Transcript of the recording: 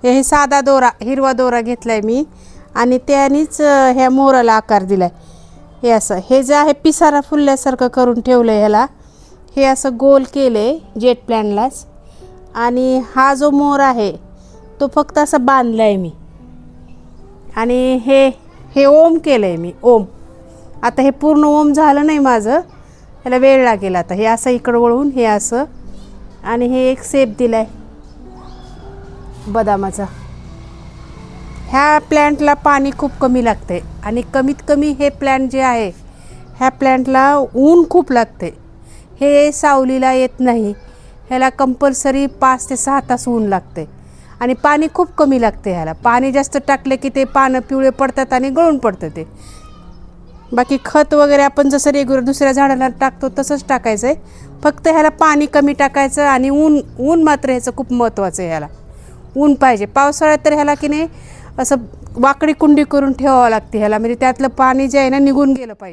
हे साधा दोरा, हिरवा दोरा घेतलाय मी आणि त्यानेच ह्या मोराला आकार दिलाय. हे असं, हे जे आहे पिसारा फुलल्यासारखं करून ठेवलं आहे ह्याला. हे असं गोल केलं आहे जेट प्लॅनलाच. आणि हा जो मोर आहे तो फक्त असं बांधला आहे मी. आणि हे ओम केलं आहे मी, ओम. आता हे पूर्ण ओम झालं नाही माझं, ह्याला वेळ लागेल. आता हे असं इकडं वळवून हे असं, आणि हे एक सेप दिला आहे बदामाचा. ह्या प्लॅन्टला पाणी खूप कमी लागते आणि कमीत कमी हे प्लॅन्ट जे आहे ह्या प्लॅन्टला ऊन खूप लागते. हे सावलीला येत नाही, ह्याला कंपल्सरी 5 ते 6 तास ऊन लागते आणि पाणी खूप कमी लागते. ह्याला पाणी जास्त टाकले की ते पानं पिवळे पडतात आणि गळून पडतं ते. बाकी खत वगैरे आपण जसं रेग्युलर दुसऱ्या झाडाला टाकतो तसंच टाकायचं आहे, फक्त ह्याला पाणी कमी टाकायचं. आणि ऊन मात्र ह्याचं खूप महत्त्वाचं आहे. ह्याला ऊन पाहिजे. पावसाळ्यात तर ह्याला की नाही असं वाकडी कुंडी करून ठेवावं लागते ह्याला, म्हणजे त्यातलं पाणी जे आहे ना निघून गेलं पाहिजे.